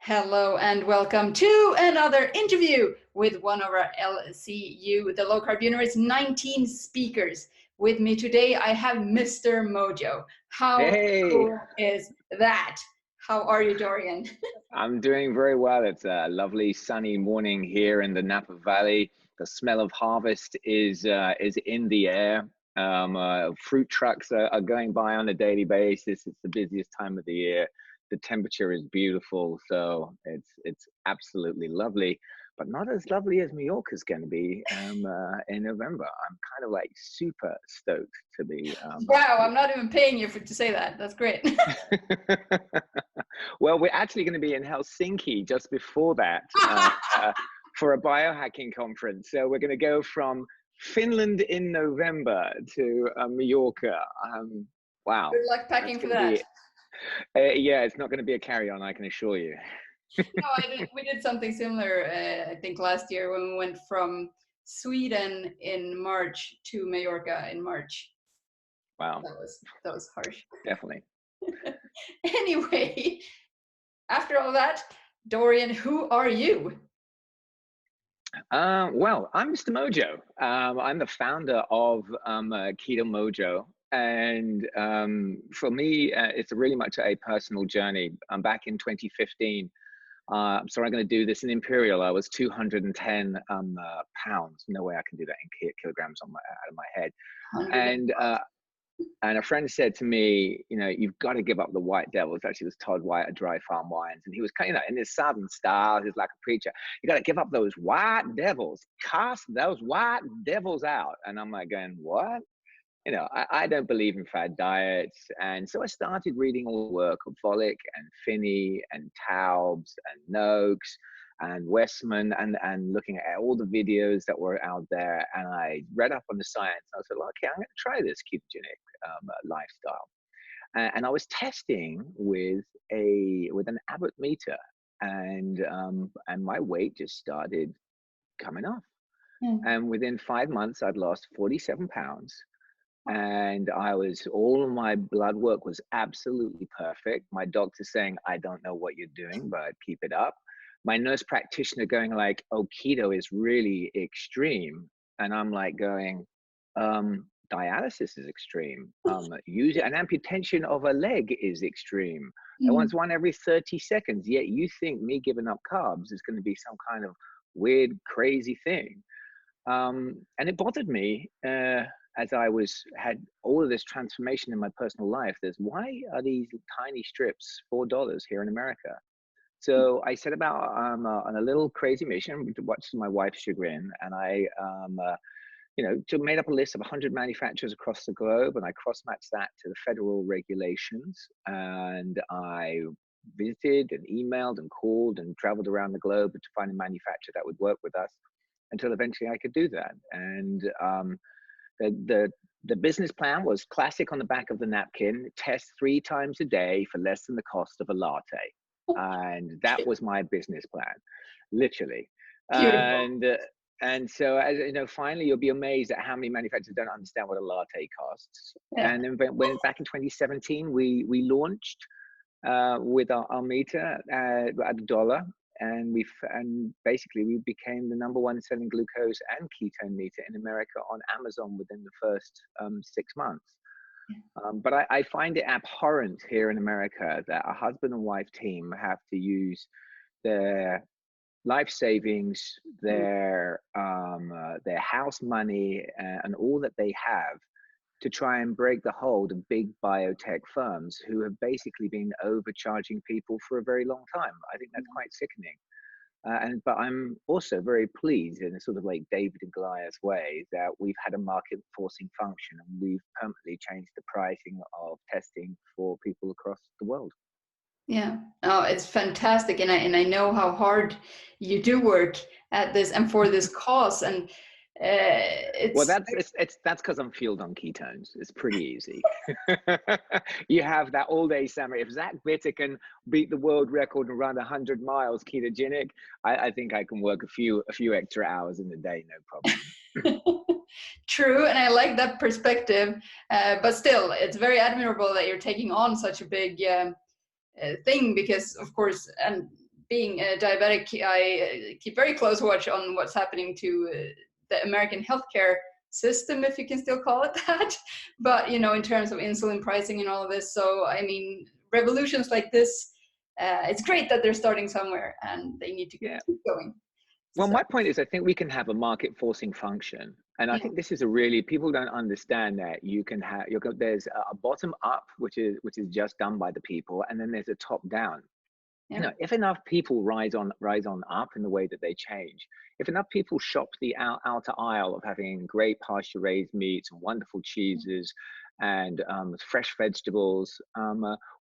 Hello and welcome to another interview with one of our LCU, the Low Carb Universe 19 speakers. With me today, I have Mr. Mojo. How Hey, cool is that? How are you, Dorian? I'm doing very well. It's a lovely sunny morning here in the Napa Valley. The smell of harvest is in the air. Fruit trucks are going by on a daily basis. It's the busiest time of the year. The temperature is beautiful, so it's absolutely lovely, but not as lovely as Mallorca's going to be in November. I'm kind of like super stoked to be. Wow, I'm not even paying you to say that. That's great. Well, we're actually going to be in Helsinki just before that for a biohacking conference. So we're going to go from Finland in November to Mallorca. Wow. Good luck packing for that. Yeah, it's not going to be a carry-on, I can assure you. No, we did something similar, I think last year when we went from Sweden in March to Mallorca in March. Wow. That was harsh. Definitely. Anyway, after all that, Dorian, who are you? Well, I'm Mr. Mojo. I'm the founder of Keto-Mojo. And for me, it's really much a personal journey. Back in 2015, so I'm going to do this in imperial. I was 210 pounds. No way I can do that in kilograms out of my head. And a friend said to me, you know, you've got to give up the white devils. Actually, it was Todd White at Dry Farm Wines. And he was kind of, in his southern style, he's like a preacher. You got to give up those white devils, cast those white devils out. And I'm like going, what? You know, I don't believe in fad diets. And so I started reading all the work of Volek and Finney and Taubes and Noakes and Westman and looking at all the videos that were out there. And I read up on the science. I said, well, okay, I'm going to try this ketogenic lifestyle. And I was testing with an Abbott meter, and my weight just started coming off. And within 5 months, I'd lost 47 pounds. And all of my blood work was absolutely perfect. My doctor saying, I don't know what you're doing, but keep it up. My nurse practitioner going like, oh, keto is really extreme. And I'm like going, dialysis is extreme. An amputation of a leg is extreme. I want one every 30 seconds. Yet you think me giving up carbs is going to be some kind of weird, crazy thing. And it bothered me as I had all of this transformation in my personal life. Why are these tiny strips $4 here in America? So I set about on a little crazy mission, much to my wife's chagrin, and I made up a list of 100 manufacturers across the globe, and I cross-matched that to the federal regulations. And I visited and emailed and called and traveled around the globe to find a manufacturer that would work with us until eventually I could do that. And the business plan was classic on the back of the napkin: test 3 times a day for less than the cost of a latte. And that was my business plan, literally. And so, as you know, finally you'll be amazed at how many manufacturers don't understand what a latte costs. Yeah. And then when back in 2017 we launched with our meter at $1, and basically we became the #1 selling glucose and ketone meter in America on Amazon within the first 6 months. But I find it abhorrent here in America that a husband and wife team have to use their life savings, their house money, and all that they have to try and break the hold of big biotech firms who have basically been overcharging people for a very long time. I think that's quite sickening. But I'm also very pleased in a sort of like David and Goliath way that we've had a market forcing function, and we've permanently changed the pricing of testing for people across the world. Yeah, oh, it's fantastic, and I know how hard you do work at this and for this cause, and well, that's because I'm fueled on ketones. It's pretty easy. You have that all-day summer. If Zach Bitter can beat the world record and run 100 miles ketogenic, I think I can work a few extra hours in the day, no problem. True, and I like that perspective. But still, it's very admirable that you're taking on such a big thing, because of course, and being a diabetic, I keep very close watch on what's happening to the American healthcare system, if you can still call it that. But, you know, in terms of insulin pricing and all of this. So, I mean, revolutions like this, it's great that they're starting somewhere and they need to keep going. Well, So, my point is, I think we can have a market forcing function. And I think this is a really, people don't understand that you can have, there's a bottom up, which is just done by the people. And then there's a top down. You know, if enough people rise on up in the way that they change, if enough people shop the outer aisle of having great pasture raised meats and wonderful cheeses and fresh vegetables,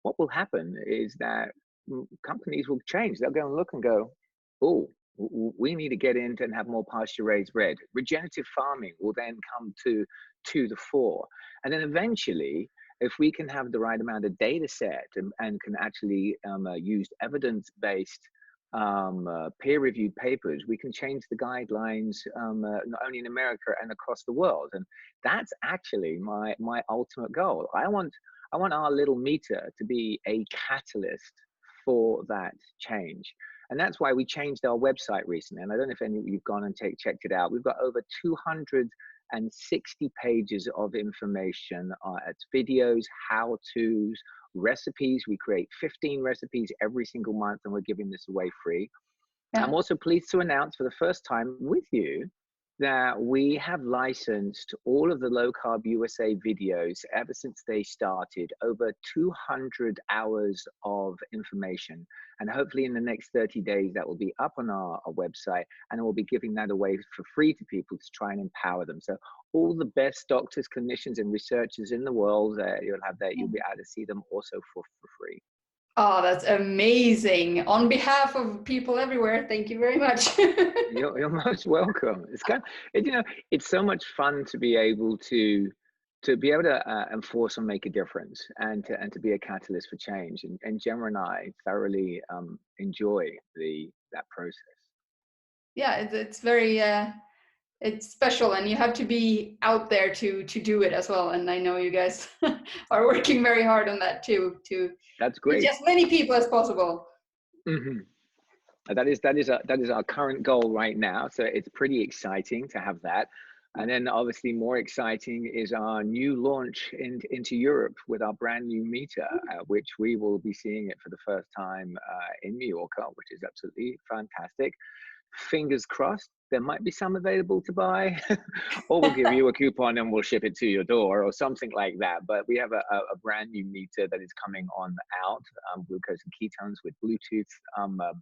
what will happen is that companies will change. They'll go and look and go, oh, we need to get into and have more pasture raised bread. Regenerative farming will then come to the fore. And then eventually, if we can have the right amount of data set and can actually use evidence-based peer-reviewed papers, we can change the guidelines not only in America and across the world. And that's actually my ultimate goal. I want our little meter to be a catalyst for that change. And that's why we changed our website recently. And I don't know if any of you've gone and checked it out. We've got over 260 pages of information. It's videos, how-tos, recipes. We create 15 recipes every single month, and we're giving this away free. I'm also pleased to announce for the first time with you that we have licensed all of the Low Carb USA videos ever since they started, over 200 hours of information. And hopefully in the next 30 days, that will be up on our website, and we'll be giving that away for free to people to try and empower them. So all the best doctors, clinicians, and researchers in the world, you'll be able to see them also for free. Oh, that's amazing. On behalf of people everywhere, thank you very much. You're most welcome. It's you know, it's so much fun to be able to enforce and make a difference, and to be a catalyst for change. And Gemma and I thoroughly enjoy that process. Yeah, it's very it's special, and you have to be out there to do it as well. And I know you guys are working very hard on that too, to That's great. reach as many people as possible. Mm-hmm. That is our current goal right now. So it's pretty exciting to have that. And then obviously more exciting is our new launch into Europe with our brand new meter, which we will be seeing it for the first time in Mallorca, which is absolutely fantastic. Fingers crossed, there might be some available to buy, or we'll give you a coupon and we'll ship it to your door or something like that. But we have a brand new meter that is coming on out, glucose and ketones with Bluetooth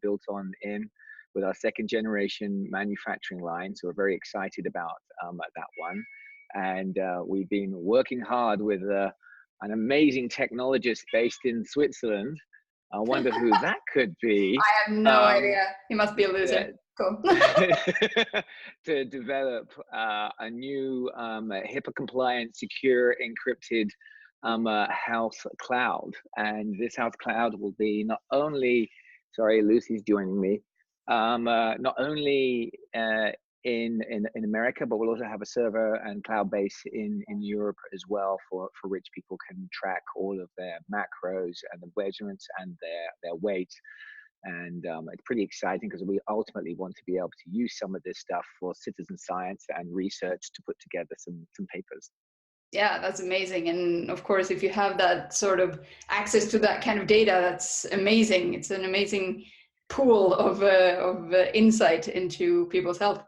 built on in with our second generation manufacturing line. So we're very excited about that one. And we've been working hard with an amazing technologist based in Switzerland. I wonder who that could be. I have no idea. He must be a loser. Cool. To develop a new HIPAA compliant, secure, encrypted health cloud. And this health cloud will be not only, sorry, Lucy's joining me, not only in America, but we'll also have a server and cloud base in Europe as well, for which people can track all of their macros and the measurements and their weight. And it's pretty exciting because we ultimately want to be able to use some of this stuff for citizen science and research to put together some papers. Yeah, that's amazing. And of course, if you have that sort of access to that kind of data, that's amazing. It's an amazing pool of insight into people's health.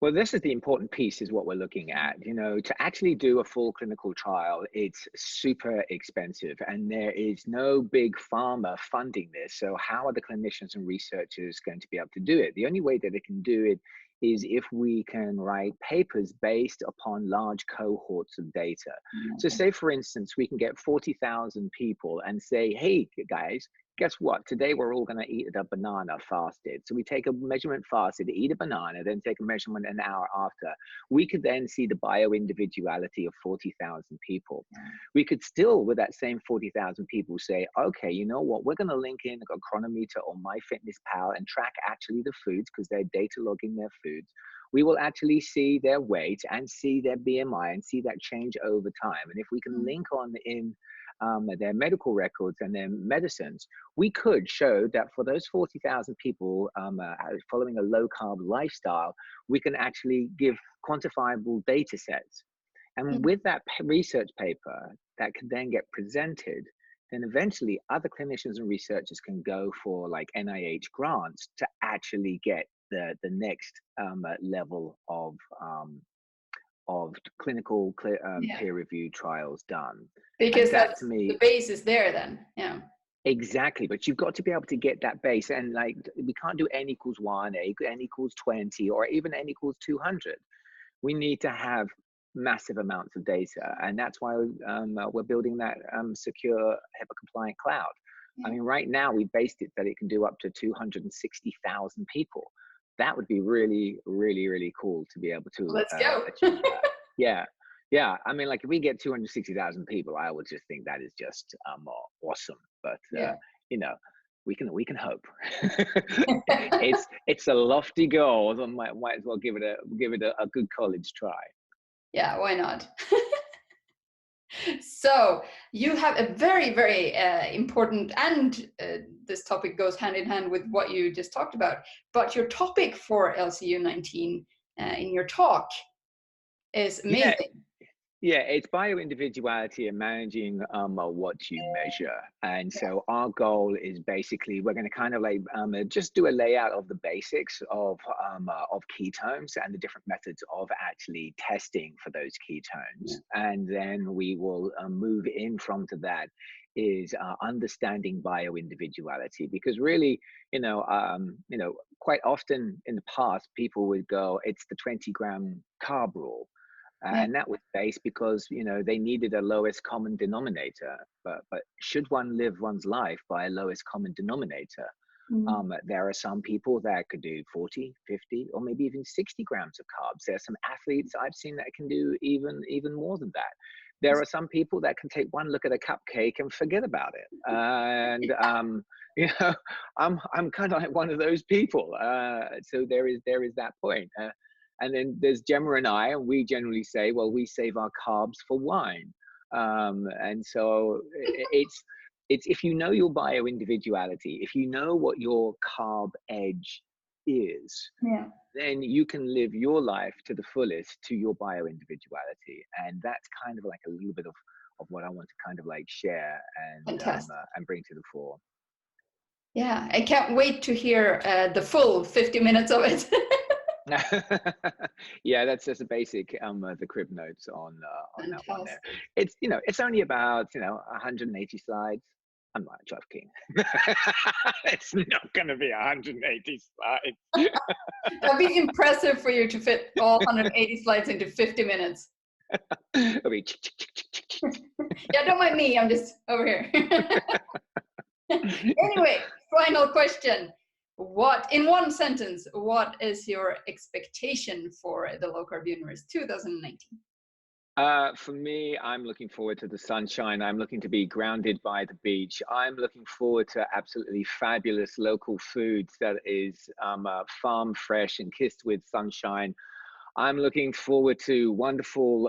Well, this is the important piece, is what we're looking at. You know, to actually do a full clinical trial, it's super expensive, and there is no big pharma funding this. So how are the clinicians and researchers going to be able to do it? The only way that they can do it is if we can write papers based upon large cohorts of data. So say, for instance, we can get 40,000 people and say, hey, guys, guess what? Today we're all going to eat a banana fasted. So we take a measurement fasted, eat a banana, then take a measurement an hour after. We could then see the bio-individuality of 40,000 people. We could still, with that same 40,000 people, say, okay, you know what? We're going to link in a chronometer or MyFitnessPal and track actually the foods, because they're data logging their foods. we will actually see their weight and see their BMI and see that change over time. And if we can link on in their medical records and their medicines, we could show that for those 40,000 people following a low carb lifestyle, we can actually give quantifiable data sets. And with that research paper that can then get presented, then eventually other clinicians and researchers can go for like NIH grants to actually get the next level of clinical peer-reviewed trials done. Because that, that's to me, the base is there then. Yeah. Exactly, but you've got to be able to get that base, and like we can't do n equals 1, n equals 20, or even n equals 200. We need to have massive amounts of data, and that's why we're building that secure HIPAA compliant cloud. I mean, right now we based it that it can do up to 260,000 people. That would be really, really, really cool to be able to Let's go. achieve that. Yeah. I mean, like if we get 260,000 people, I would just think that is just awesome. But you know, we can hope. it's a lofty goal. So might as well give it a good college try. Yeah, why not? So you have a very, very important, and this topic goes hand in hand with what you just talked about, but your topic for LCU19 in your talk is amazing. Yeah, it's bio-individuality and managing what you measure. And so our goal is basically, we're going to kind of like just do a layout of the basics of ketones and the different methods of actually testing for those ketones. And then we will move in from to that is understanding bio-individuality, because really, quite often in the past, people would go, it's the 20-gram carb rule. And that was based because, they needed a lowest common denominator. But should one live one's life by a lowest common denominator? There are some people that could do 40, 50, or maybe even 60 grams of carbs. There are some athletes I've seen that can do even more than that. There are some people that can take one look at a cupcake and forget about it. And I'm kind of like one of those people. So there is that point. And then there's Gemma and I, and we generally say, well, we save our carbs for wine. And so it's if you know your bio-individuality, if you know what your carb edge is, then you can live your life to the fullest to your bio-individuality. And that's kind of like a little bit of what I want to kind of like share and bring to the fore. Yeah, I can't wait to hear the full 50 minutes of it. Yeah, that's just a basic the crib notes on that one there. It's it's only about 180 slides. I'm not joking. It's not going to be 180 slides. That'd be impressive for you to fit all 180 slides into 50 minutes. It'll be yeah, don't mind me. I'm just over here. Anyway, final question. In one sentence, what is your expectation for the Low Carb Universe 2019? For me, I'm looking forward to the sunshine. I'm looking to be grounded by the beach. I'm looking forward to absolutely fabulous local foods that is farm fresh and kissed with sunshine. I'm looking forward to wonderful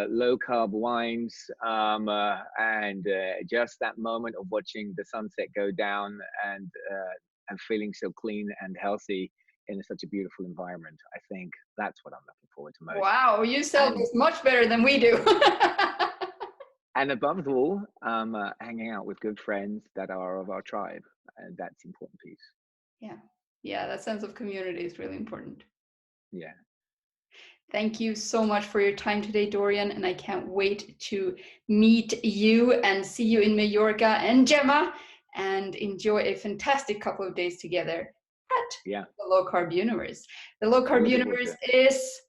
low carb wines and just that moment of watching the sunset go down and feeling so clean and healthy in such a beautiful environment. I think that's what I'm looking forward to most. Wow, you sell this much better than we do. And above all, hanging out with good friends that are of our tribe, and that's the important piece. Yeah, that sense of community is really important. Yeah. Thank you so much for your time today, Dorian, and I can't wait to meet you and see you in Mallorca and Gemma, and enjoy a fantastic couple of days together at the Low Carb Universe. The Low Carb Universe is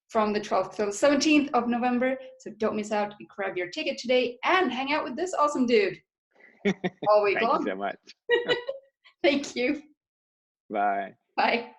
from the 12th till the 17th of November, so don't miss out. Grab your ticket today and hang out with this awesome dude all week long. Thank you so much. Thank you. Bye. Bye.